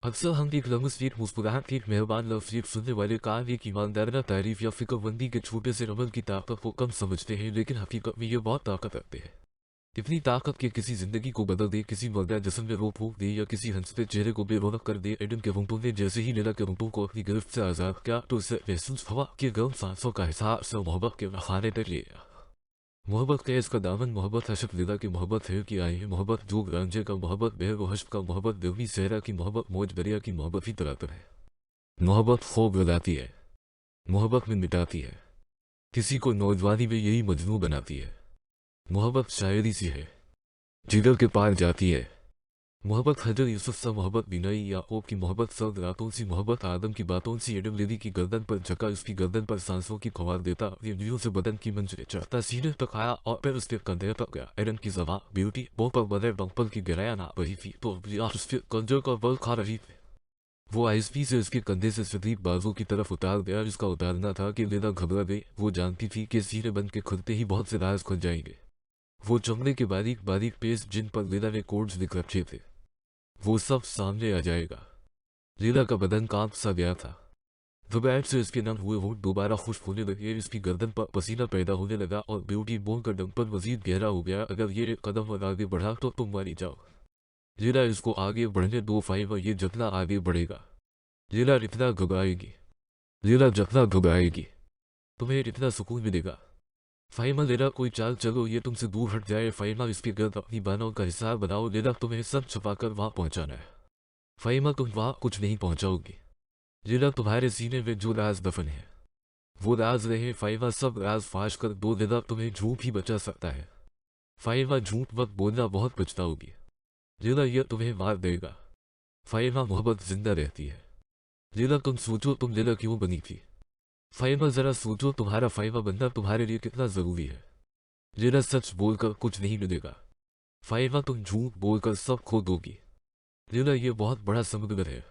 अक्सर हम एक लम्बी मुस्कुराहट एक मेहरबान लफ्ज़ सुनने वाले कान एक ईमानदाराना तारीफ या फिक्रमंदी के छोटे से रमल की ताकत को कम समझते हैं, लेकिन हकीकत में ये बहुत ताकत रखते हैं। इतनी ताकत के किसी जिंदगी को बदल दे, किसी मर्दा जिस्म में रोक फूक दे या किसी हंसते चेहरे को बेरौनक कर दे। एडम के रुंगटों ने जैसे ही लीला के रुंगटों को अपनी गिरफ्त से आज़ाद किया तो उसे महसूस हवा के गर्म सांसों का एहसास मोहब्बत के खाने तक ले गया। मोहब्बत का इसका दामन मोहब्बत हशफ लीला की मोहब्बत है कि आई है मोहब्बत जो गांजे का मोहब्बत बेहर व हशफ का मोहब्बत बेवनी सहरा की मोहब्बत मौज दरिया की मोहब्बत ही तरातर है। मोहब्बत खौफ दिलाती है, मोहब्बत में मिटाती है, किसी को नौजवानी में यही मजनू बनाती है। मोहब्बत शायरी सी है, जिगर के पार जाती है। मोहब्बत हजर यूसुफ सा मोहब्बत बिनाई याकूब की मोहब्बत सर्द रातों सी मोहब्बत आदम की बातों सी एडम लेडी की गर्दन पर झका उसकी गर्दन पर सांसों की खुमार देता इंद्रियों से बदन की मंजिलें चढ़ता सीने तक आया और फिर उसके कंधे तक गया। एडम की जबान ब्यूटी वो पर बदर डंपल की गिराया ना बही थी तो उसके कंधे का बल खा रही थी। वो आईएसपी से उसके कंधे से सदीक बाजू की तरफ उतार गया जिसका उतारना था कि लेदा घबरा गई। वो जानती थी कि सीने बंद के खुलते ही बहुत से राज खुल जाएंगे। वो चमड़े के बारीक बारीक पेस जिन पर लेदा ने कोड्स लिख रखे थे वो सब सामने आ जाएगा। लीला का बदन कांप सा गया था। दोपहर से इसके नम हुए होंठ दोबारा खुश्क होने लगे, इसकी गर्दन पर पसीना पैदा होने लगा और ब्यूटी बोन का डंपल मजीद गहरा हो गया। अगर ये एक कदम और आगे बढ़ा तो तुम मारी जाओ। लीला इसको आगे बढ़ने दो फाइव, ये जितना आगे बढ़ेगा लीला इतना घबराएगी, लीला जितना घबराएगी तुम्हें इतना सुकून मिलेगा। फाइमा लेला कोई चाल चलो ये तुमसे दूर हट जाए। फाइमा इसके गर्द अपनी बानों का हिसाब बनाओ। लेला तुम्हें सब छुपाकर वहां पहुंचाना है। फाइमा तुम वहां कुछ नहीं पहुंचाओगी। लेला तुम्हारे सीने में जो राज दफन है वो राज रहे। फाइमा सब राज फाश कर दो। लेला तुम्हें झूठ ही बचा सकता है। फाइमा झूठ मत बोलना, बहुत पछताओगी। लेला यह तुम्हें मार देगा। फाइमा मोहब्बत जिंदा रहती है। लेला तुम सोचो तुम लेला क्यों बनी थी। फाइमा जरा सोचो तुम्हारा फाइमा बनना तुम्हारे लिए कितना जरूरी है। लेला सच बोलकर कुछ नहीं मिलेगा। फाइमा तुम झूठ बोलकर सब खो दोगी। लेला ये बहुत बड़ा समुद्र है।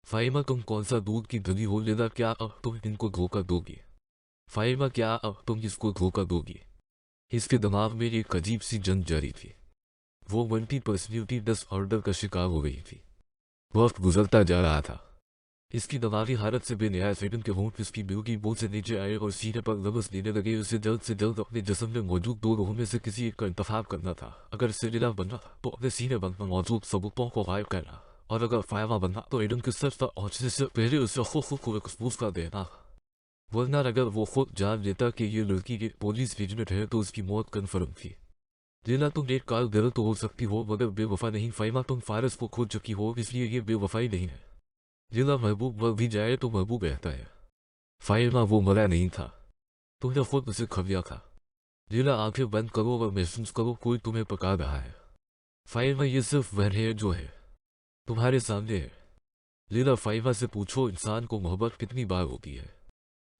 फाइमा तुम कौन सा दूध की धनी हो। लेला क्या अब तुम इनको धोखा दोगी। फाइमा क्या अब तुम इसको धोखा दोगी। इसके दिमाग में एक अजीब सी जंग जारी थी। वो मल्टी पर्सनैलिटी डिसऑर्डर का शिकार हो गई थी। वक्त गुजरता जा रहा था। इसकी दमागी हालत से बेनिहायत फिल्म के होंठ इसकी ब्यूटी बोल से नीचे आए और सीने पर लबस देने लगे। उसे जल्द से जल्द अपने जिस्म में मौजूद दो रूहों में से किसी एक का इंतखाब करना था। अगर सिरिला बनना तो अपने सीने बंद में मौजूद सबूतों को गायब करना, और अगर फायवा बनना तो एडम के सच तक पहुंचने से पहले उसे खुद को एक्सपोज कर देना। वरना अगर वो खुद जान लेता कि ये लड़की की पुलिस एजेंट है तो उसकी मौत कन्फर्म थी। लेला तुम एक काल गलत तो हो सकती हो मगर बेवफा नहीं। फाइमा तुम फारस को खोज चुकी हो, इसलिए ये बेवफाई नहीं है। लेला महबूब मर भी जाए तो महबूब रहता है। फाइमा वो मरा नहीं था, तुमने खुद उसे खविया था। लेला आंखें बंद करो और महसूस करो कोई तुम्हें पका रहा है। फाइमा ये सिर्फ वह है जो है, तुम्हारे सामने है। लेला फाइमा से पूछो इंसान को मोहब्बत कितनी बार होती है।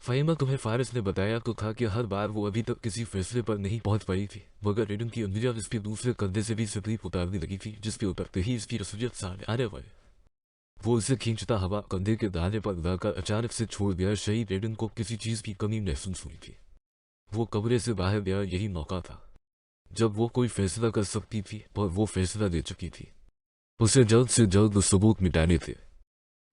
फाइमा तुम्हें फारिस ने बताया तो था कि हर बार वो अभी तक किसी फैसले पर नहीं पहुंच पाई थी, मगर एडम की उंगलियां इसके दूसरे कंधे से भी तकलीफ उतारने लगी थी, जिसके उतरते ही इसकी रसूलियत सामने आने वाली। वो उसे खींचता हवा कंधे के दाने पर लाकर अचानक से छोड़ दिया। शहीद एडन को किसी चीज की कमी महसूस हुई थी। वो कमरे से बाहर गया, यही मौका था जब वो कोई फैसला कर सकती थी और वो फैसला ले चुकी थी। उसे जल्द से जल्द सबूत मिटाने थे।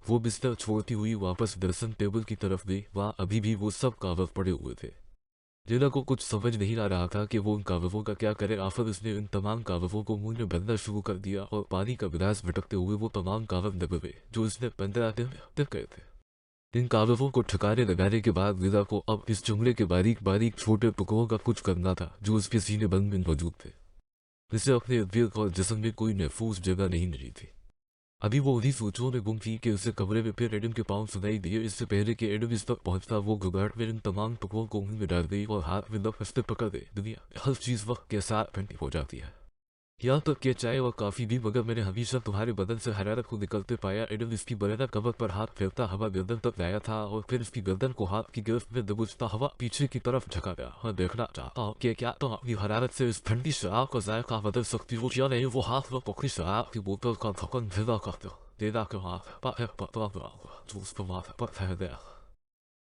वो बिस्तर छोड़ती हुई वापस दर्शन टेबल की तरफ गई। वहां अभी भी वो सब कागज पड़े हुए थे। लेला को कुछ समझ नहीं आ रहा था कि वो उन कागजों का क्या करे। आखिर उसने उन तमाम कागजों को मुंह में भरना शुरू कर दिया और पानी का गिलास भटकते हुए वो तमाम कागज दबे जो उसने 15 दिन तक गए थे। इन कागजों को ठिकाने लगाने के बाद लेला को अब इस जुमले के बारीक बारीक छोटे टुकड़ों का कुछ करना था जो उसके सीने बंद में मौजूद थे। इसे अपने दिल और जिस्म में कोई महफूज जगह नहीं मिली थी। अभी वो उन्हीं सोचों में गुम थी कि उसे कमरे में फिर एडम के पाँव सुनाई दिए। इससे पहले कि एडम इस तक पहुंचता वो घबराहट में इन तमाम टुकड़ों को मुंह में डाल गई और हाथ में लपस्ते पकड़ गई। दुनिया हर चीज वक्त के साथ ठंडी हो जाती है, यहाँ तक कि चाय और काफी भी, मगर मैंने हमेशा तुम्हारे बदन से हरारत को निकलते पाया। एडम इसकी बरना कमर पर हाथ फेरता हवा गर्दन तक लाया था और फिर इसकी गर्दन को हाथ की गिरफ्त में दबोचता हवा पीछे की तरफ झका गया। मैं देखना चाहता हूँ कि क्या तुम अपनी हरारत से इस ठंडी शराब का जायका बदल सकती हो या नहीं। वो हाथ में पकड़ी शराब की बोतल का ढक्कन ढीला करते हो। लेला के हाथ पर पतला जूस पर माथा पर फैल गया।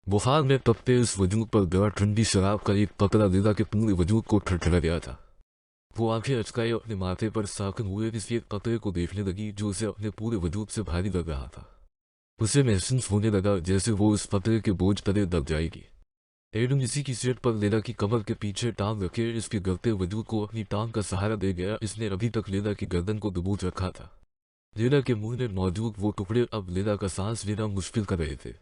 बुखार में तपते इस वजूद पर गया ठंडी शराब का एक कतरा लेला के पूरे वजूद को ठठरा गया था। वो आंखें अचकाए अपने माथे पर साकन हुए इस एक कतरे को देखने लगी जो उसे अपने पूरे वजूद से भारी लग रहा था। उसे महसूस होने लगा जैसे वो इस कतरे के बोझ तले दब जाएगी। एडम इसी की सिर पर लेला की कमर के पीछे टांग रखे इसके गलते वजूद को अपनी टांग का सहारा दे गया। इसने अभी तक लेला की गर्दन को दबोच रखा था। लेला के मुंह में मौजूद वो टुकड़े अब लेला का सांस लेना मुश्किल कर रहे थे।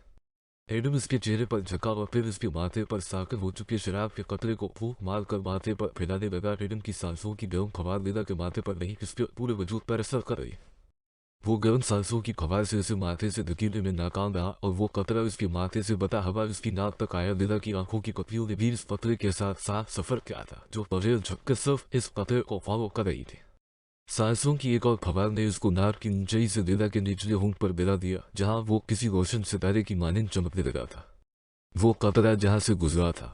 एडम इसके चेहरे पर झका और फिर इसके माथे पर साकन हो चुके शराब के कतरे को फूंक मारकर माथे पर फैलाने लगा। एडम की सांसों की गर्म खबर लेला के माथे पर नहीं, इसके पूरे वजूद पर असर कर रही। वो गर्म सांसों की खबर से उसे माथे से धकेलने में नाकाम रहा और वो कतरा उसके माथे से बता हवा उसकी नाक तक आया। लेला की आंखों की कतरियों ने भी इस कतरे के साथ साथ सफर किया था जो परेल झुककर सिर्फ इस कतरे को फॉलो कर रही थी। सांसों की एक और खबर ने उसको नाक की ऊंचाई से लेला के निचले होंठ पर गिरा दिया जहां वो किसी रोशन सितारे की मानिंद चमकने लगा था। वो कतरा जहां से गुजरा था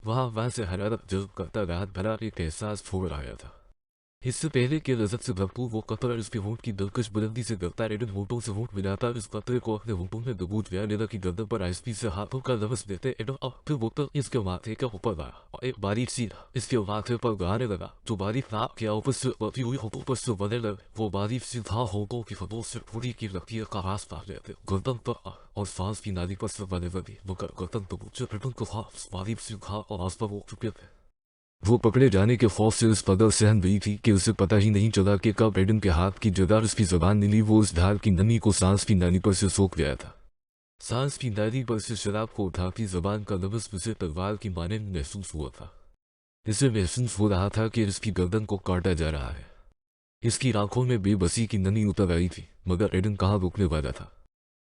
वहां से हरारत जज्ब करता राहत भरा एक एहसास फोड़ आया था। इससे पहले कि लज़्ज़त से भरपूर वो कतरा उसके होंठ की दिलकश बुलंदी से गिरता एडन होंठों से होंठ मिलाता उस कतरे को अपने होंठों में दबोच गया। लेला की गर्दन पर आहिस्ती से हाथों का लमस देते एडन और फिर बोतल इसके माथे के ऊपर आया और एक बारीक सी इसके माथे पर गाने लगा जो बारीक नाक के ऊपर से बढ़ती हुई होंठों पर से बने लगे। वो बारीक सी था होंठों की फटों से पूरी की लकीर का रास पा लेते गर्दन पर और सांस की नाली पर से बने लगी। मगर गर्दन दबोचे एडन को बारीक सी घा और आस पर वो चुके थे। वो पकड़े जाने के खौफ से उस कदर सहम गई थी कि उसे पता ही नहीं चला कि कब एडन के हाथ की जगह उसकी जबान मिली। वो उस ढाल की नमी को सांस की नाली पर से सोख गया था। सांस की नाली पर से शराब को उठाती जबान का लफ्ज़ उसे तलवार की मानंद महसूस हुआ था। इसे महसूस हो रहा था कि इसकी गर्दन को काटा जा रहा है। इसकी आंखों में बेबसी की नमी उतर आई थी मगर एडन कहाँ रोकने वाला था।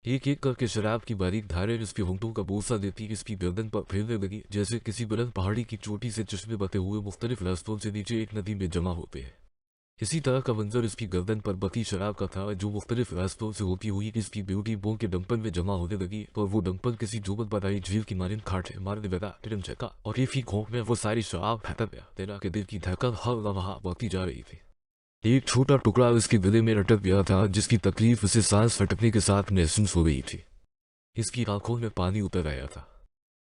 एक एक करके शराब की बारीक धारें इसके होंठों का बोसा देती इसकी गर्दन पर फैलने लगी जैसे किसी बुलंद पहाड़ी की चोटी से चश्मे बहते हुए मुख्तलिफ रास्तों से नीचे एक नदी में जमा होते हैं। इसी तरह का मंजर इसकी गर्दन पर बकी शराब का था जो मुख्तलिफ रास्तों से होती हुई इसकी ब्यूटी बोन के डंपल में जमा होने लगी और वो डंपल किसी जुबत बनाई झील की मारिन खाटे मारने लगा। झका और एक ही घोंक में वो सारी शराब फैल गया। तेरा के दिल की धड़कन हर लम्हा बढ़ती जा रही थी। एक छोटा टुकड़ा उसके गले में अटक गया था जिसकी तकलीफ उसे सांस फटकने के साथ महसूस हो गई थी। इसकी आंखों में पानी उतर आया था।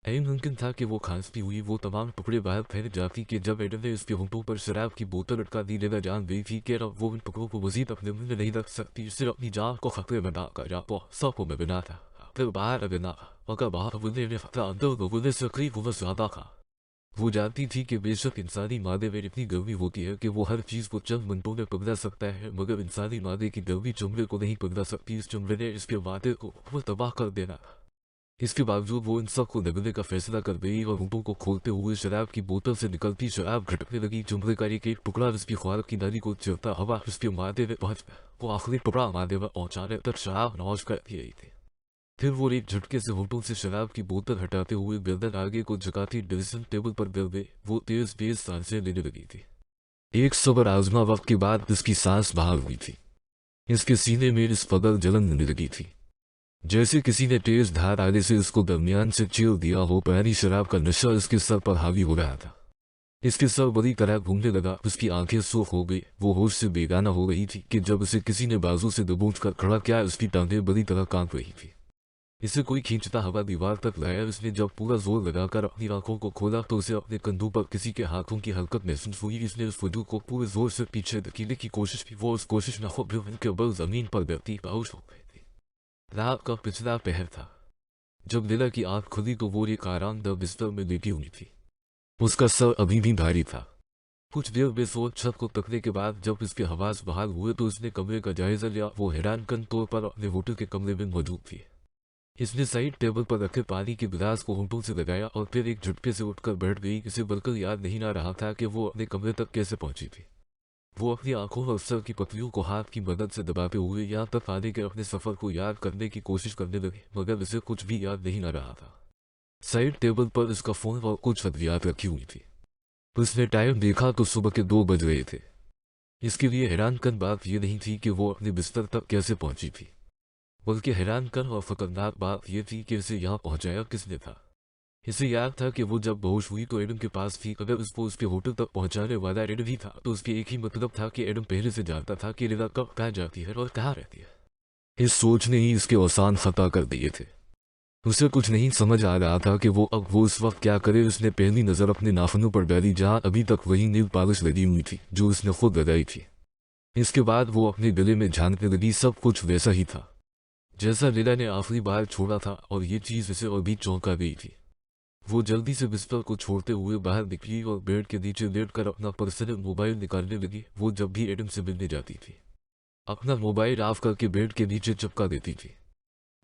ऐन मुमकिन था कि वो खांसती हुई वो तमाम टुकड़े बाहर फैल जाती कि जब एडन ने उसके होंठों पर शराब की बोतल अटका दी। लेला जान गई थी कि अब वो इन टुकड़ों को मजीद अपने मुंह में नहीं रख सकती। सिर्फ अपनी जान को खतरे में डालकर जा सबको में बना था फिर बाहर बना मगर बाहर बुलने में अंदर बुलने से करीब वो ज्यादा था। वो जानती थी कि बेशक इंसानी मादे में इतनी गर्मी होती है कि वो हर चीज़ को चंद मिनटों में पिघला सकता है मगर इंसानी मादे की गर्मी चमड़े को नहीं पिघला सकती। इस चमड़े ने इसके मादे को वो तबाह कर देना। इसके बावजूद वो इन सब को निगलने का फैसला कर गई और होंठों को खोलते हुए शराब की बोतल से निकलती शराब घटकने लगी। चमड़े का एक टुकड़ा उसकी ख्वार की नाली को चिरता हवा उसके मादे में पहुंच वो आखिरी टुकड़ा मादे में पहुंचाने तक शराब नौश कर दी गई थी। फिर वो एक झटके से होंठों से शराब की बोतल हटाते हुए गर्दन आगे को झुकाती ड्रेसिंग टेबल पर गिर गए। वो तेज तेज सांसें लेने लगी थी। एक सबर आजमा वक्त के बाद उसकी सांस बाहर हुई थी। इसके सीने में इस कदर जलन होने लगी थी जैसे किसी ने तेज धार आगे से उसको दरमियान से चीर दिया हो। पहली शराब का नशा उसके सर पर हावी हो रहा था। इसके सर बड़ी तरह घूमने लगा। उसकी आंखें सूख हो गई। वो होश से बेगाना हो गई थी कि जब उसे किसी ने बाजू से दबोच कर खड़ा किया। उसकी टांगें बड़ी तरह कांप रही थी। इसे कोई खींचता हवा दीवार तक लाया। उसने जब पूरा जोर लगाकर अपनी आंखों को खोला तो उसे अपने कंधों पर किसी के हाथों की हरकत महसूस हुई। इसने उस वजूद को पूरे जोर से पीछे धकेलने की कोशिश की। वो उस कोशिश में खुद के बल जमीन पर गिरती बेहोश हो गई थी। रात का पिछला पहर था। जब लेला की आंख खुली तो वो एक आरामदायक बिस्तर में लेटी हुई थी। उसका सर अभी भी भारी था। कुछ देर बेसोच छत को तकने के बाद जब उसके हवास बहाल हुए तो उसने कमरे का जायजा लिया। वो हैरानकन तौर पर अपने होटल के कमरे में मौजूद थी। इसने साइड टेबल पर रखे पानी के गिलास को होंठों से लगाया और फिर एक झटके से उठकर बैठ गई। इसे बल्कि याद नहीं आ रहा था कि वो अपने कमरे तक कैसे पहुंची थी। वो अपनी आंखों और सर की पतलियों को हाथ की मदद से दबाते हुए यहाँ तक आने के अपने सफर को याद करने की कोशिश करने लगी मगर उसे कुछ भी याद नहीं आ रहा था। साइड टेबल पर उसका फोन और कुछ अद्वियात रखी हुई थी। उसने टाइम देखा तो सुबह के 2 बज रहे थे। इसके लिए हैरानकन बात यह नहीं थी कि वो अपने बिस्तर तक कैसे पहुंची थी बल्कि हैरानकन और खतरनाक बात यह थी कि इसे यहाँ पहुंचाया किसने था। इसे याद था कि वो जब बेहोश हुई तो एडम के पास थी। अगर उसको उसके होटल तक पहुंचाने वाला एडम ही था तो उसके एक ही मतलब था कि एडम पहले से जानता था कि लेला कब कहाँ जाती है और कहाँ रहती है। इस सोच ने ही इसके औसान खता कर दिए थे। उसे कुछ नहीं समझ आ रहा था कि वो इस वक्त क्या करे। उसने पहली नज़र अपने नाखूनों पर डाली जहाँ अभी तक वही नील पॉलिश लगी हुई थी जो उसने खुद लगाई थी। इसके बाद वो अपने गले में झांकने लगी। सब कुछ वैसा ही था जैसा लीला ने आखिरी बार छोड़ा था और ये चीज़ उसे और भी चौंका गई थी। वो जल्दी से बिस्तर को छोड़ते हुए बाहर निकली और बेड के नीचे लेटकर अपना पर्सनल मोबाइल निकालने लगी। वो जब भी एडम से मिलने जाती थी अपना मोबाइल ऑफ करके बेड के नीचे चिपका देती थी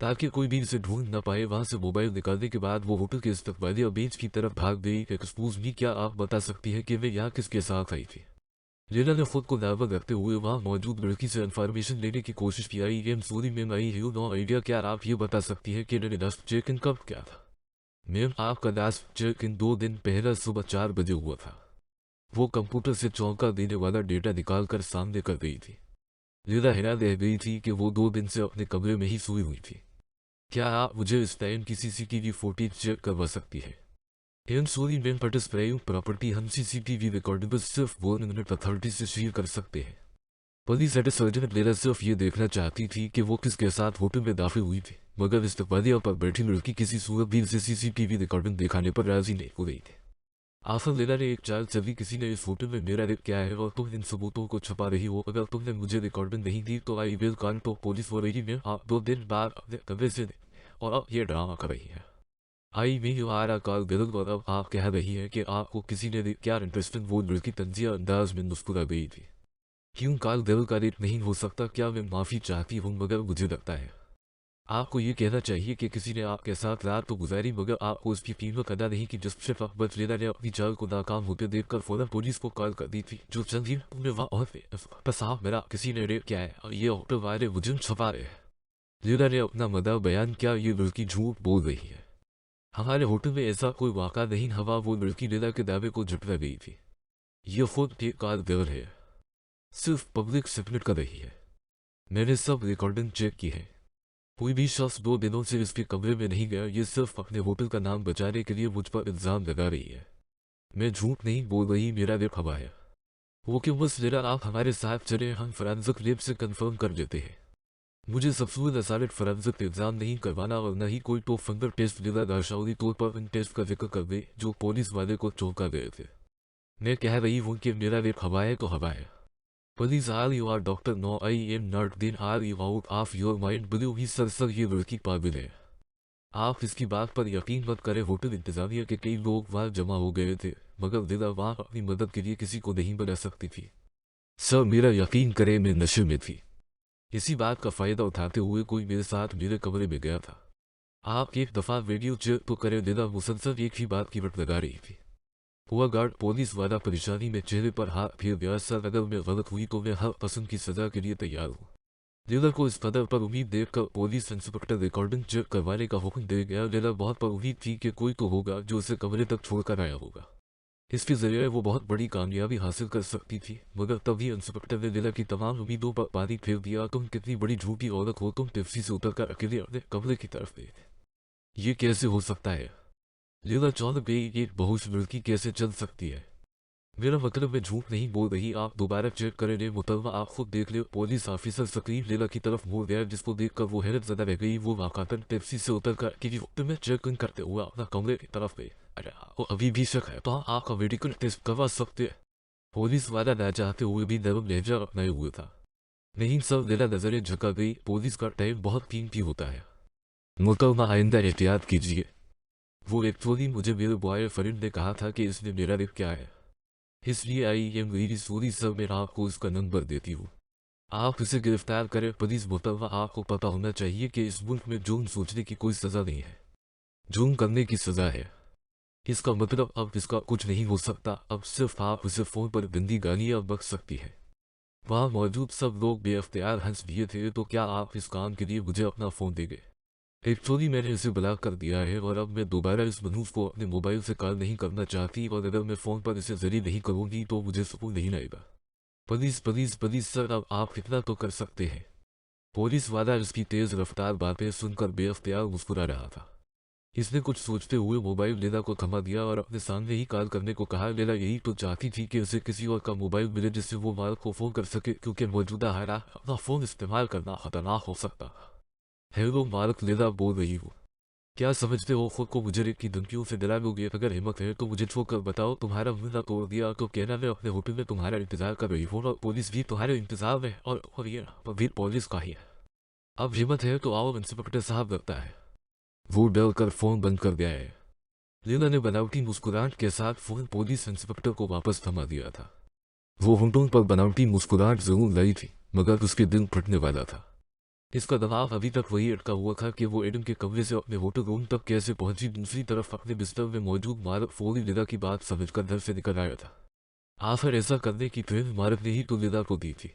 ताकि कोई भी इसे ढूंढ न पाए। वहां से मोबाइल निकालने के बाद वो होटल के इस्तकबालिया बेंच की तरफ भाग गई। एक्सक्यूज मी, क्या आप बता सकती है कि वे यहाँ किसके साथ आई थी? लीला ने खुद को नार्वस रखते हुए वहां मौजूद लड़की से इन्फॉर्मेशन लेने की कोशिश की। I am sorry ma'am, I have no idea. क्या आप ये बता सकती है कि मैंने लास्ट चेक इन कब किया था? मैम, आपका लास्ट चेक इन 2 दिन पहले सुबह 4 बजे हुआ था। वो कंप्यूटर से चौंका देने वाला डेटा निकाल कर सामने कर गई थी। लीला हैरान रह गई थी कि वो 2 दिन से अपने कमरे में ही सोई हुई थी। क्या आप मुझे इस टाइम की सीसीटीवी फुटेज चेक करवा सकती है? एम सॉरी मैम, बट इस प्रॉपर्टी हम सीसीटीवी रिकॉर्डिंग पर सिर्फ 1 मिनट अथॉरिटी से शेयर कर सकते हैं। पुलिस हेड सर्जन लीला सिर्फ ये देखना चाहती थी कि वो किसके साथ होटल में दाखिल हुई थी, मगर इस्तकबालिया पर बैठी लड़की किसी सूरत भी से सीसीटीवी रिकॉर्डिंग दिखाने पर राजी नहीं हो रही थी। आखिर लीला ने एक चाल चली, किसी ने इस होटल में मेरा रेप किया है और तुम इन सबूतों को छुपा रही हो। अगर तुमने मुझे रिकॉर्डिंग नहीं दी तो आई विल कॉल तो पुलिस हो रही में। आप 2 दिन बाद अपने कमरे से और अब ये ड्रामा कर रही है। आई मी हमारा कॉल बिल्कुल, और अब आप कह रही है कि आपको किसी ने क्या इंटरेस्टिंग। वो लड़की तंजिया अंदाज में मुस्कुरा गई थी। क्यों कॉल दिल का रेट नहीं हो सकता? क्या मैं माफ़ी चाहती हूँ, मगर मुझे लगता है आपको ये कहना चाहिए कि किसी ने आपके साथ रात तो गुजारी, मगर आपको उसकी कीमत अदा नहीं की। जब सिर्फ अकबर लीला ने अपनी चाल को नाकाम होते देखकर फौरन पुलिस को कॉल कर दी थी, जो चंद ही में वहाँ बस आप मेरा किसी ने रेप किया है और ये होटल वाले मुझे छुपा रहे हैं। लीला ने अपना मदा बयान किया। ये लड़की झूठ बोल रही है। हमारे होटल में ऐसा कोई वाक़ा नहीं हुआ। वो लड़की लीला के दावे को झुठला गई थी। ये खुद एक कारगर है, सिर्फ पब्लिक सबमिट कर रही है। मैंने सब रिकॉर्डिंग चेक की है। कोई भी शख्स 2 दिनों से इसके कमरे में नहीं गया। ये सिर्फ अपने होटल का नाम बचाने के लिए मुझ पर इल्ज़ाम लगा रही है। मैं झूठ नहीं बोल रही, मेरा रेप हुआ है। वो क्यों बस लीला, आप हमारे साथ चले, हम फॉरेंसिक लैब से कंफर्म कर देते हैं। मुझे सबसे नजारत फॉरेंसिक एग्जाम नहीं करवाना और न ही कोई तो फिंगर टेस्ट। लीला दाशाउरी तौर पर इन टेस्ट का जिक्र कर दे जो पुलिस वाले को चौंका गए थे। मैं कह रही हूँ कि मेरा रेप हवा है तो हवा है। Please are you are doctor? No, I am not. Then are you out of your mind? Blew he sir ये लड़की पागल है। आप इसकी बात पर यकीन मत करें। होटल इंतजामिया के कई लोग वहाँ जमा हो गए थे, मगर लीला वहाँ अपनी मदद के लिए किसी को नहीं बुला सकती थी। सर, मेरा यकीन करें, मैं नशे में थी। इसी बात का फायदा उठाते हुए कोई मेरे साथ मेरे कमरे में गया था। आप एक दफ़ा वीडियो चेक तो करें। लीला मुसलसल एक ही बात की रट लगा रही थी। हुआ गार्ड पुलिस वाला परेशानी में चेहरे पर हाथ फेर गया। सर, अगर मैं गलत हुई तो मैं हर किस्म की सजा के लिए तैयार हूँ। लीला को इस कदर पर उम्मीद देखकर पुलिस इंस्पेक्टर रिकॉर्डिंग चेक करवाने का हुक्म दे गया। लीला बहुत पर उम्मीद थी कि कोई तो होगा जो उसे कमरे तक छोड़कर आया होगा। इसके जरिए वो बहुत बड़ी कामयाबी हासिल कर सकती थी, मगर तभी इंस्पेक्टर ने लीला की तमाम उम्मीदों पर पानी फेर दिया। तुम कितनी बड़ी झूठी औरत हो, तुम टैक्सी से उतरकर अकेले अपने कमरे की तरफ गए। ये कैसे हो सकता है? लीला चौंक गई। ये बहुत लड़की कैसे चल सकती है? मेरा मतलब मैं झूठ नहीं बोल रही। आप दोबारा चेक करें, ने मुतलवा आप खुद देख ले। पुलिस ऑफिसर स्क्रीन लीला की तरफ मुड़ गया, जिसको देखकर वो हैरत ज़दा रह गई। वो वाक़ातन टैक्सी से उतरकर कि वक्त में चेक इन करते हुए अपना कमरे की तरफ गई। अरे वो अभी भी शक है तो आपका मेडिकल टेस्ट करवा सकते हैं। पुलिस वाला न चाहते हुए भी नरम लहजा अपनाए हुए था। नहीं सब, लीला नजरें झुका गई। पुलिस का टाइम बहुत कीमती होता है, मुतलवा आइंदा एहतियात कीजिए। वो एक्चुअली मुझे मेरे बॉय फ्रेंड ने कहा था कि इसने मेरा रेप किया है, इसलिए I am very sorry sir. मैं आपको इसका नंबर देती हूँ, आप इसे गिरफ्तार करें। पुलिस मुतलवा आपको पता होना चाहिए कि इस मुल्क में जुर्म सोचने की कोई सज़ा नहीं है, जुर्म करने की सज़ा है। इसका मतलब अब इसका कुछ नहीं हो सकता। अब सिर्फ आप उसे फ़ोन पर गंदी गालियाँ बक सकती है। वहाँ मौजूद सब लोग बेअख्तियार हंस दिए थे। तो क्या आप इस काम के लिए मुझे अपना फ़ोन देंगे? एक्चुअली मैंने इसे ब्लॉक कर दिया है और अब मैं दोबारा इस मनूस को अपने मोबाइल से कॉल नहीं करना चाहती, और अगर मैं फ़ोन पर इसे जरिए नहीं करूँगी तो मुझे सुकून नहीं आएगा। प्लीज़ प्लीज़ प्लीज़ सर, अब आप इतना तो कर सकते हैं। पुलिस वाला इसकी तेज़ रफ्तार बातें सुनकर बेअख्तियार मुस्कुरा रहा था। इसने कुछ सोचते हुए मोबाइल लीला को थमा दिया और अपने सामने ही कॉल करने को कहा। लीला यही तो चाहती थी कि उसे किसी और का मोबाइल मिले जिससे वो मालिक को फ़ोन कर सके, क्योंकि मौजूदा हालात अपना फ़ोन इस्तेमाल करना खतरनाक हो सकता। हेलो मालिक, लीला बोल रही हूँ। क्या समझते हो खुद को मुजरिम की धमकियों से डरा लोगे? अगर हिम्मत है तो मुझे छोड़कर बताओ, तुम्हारा मुंह ना तोड़ दिया तो कहना मैं अपने होटल में तुम्हारा इंतजार कर रही हूँ और पुलिस भी तुम्हारे इंतजार में, और ये भी पुलिस का ही है। अब हिम्मत है तो आओ, इंस्पेक्टर साहब लगता है। वो डर कर फोन बंद कर गया है। लीला ने बनावटी मुस्कुराहट के साथ फोन पुलिस इंस्पेक्टर को वापस थमा दिया था। वो होंठों पर बनावटी मुस्कुराहट जरूर लाई थी, मगर उसके दिल फटने वाला था। इसका दबाव अभी तक वही अटका हुआ था कि वो एडम के कमरे से अपने होटल रूम तक कैसे पहुंची। दूसरी तरफ अपने बिस्तर में मौजूद मारक फौरी लिदा की बात समझकर घर से निकल आया था। आखिर ऐसा करने की प्रेम मारक ने ही तो लिदा को दी थी।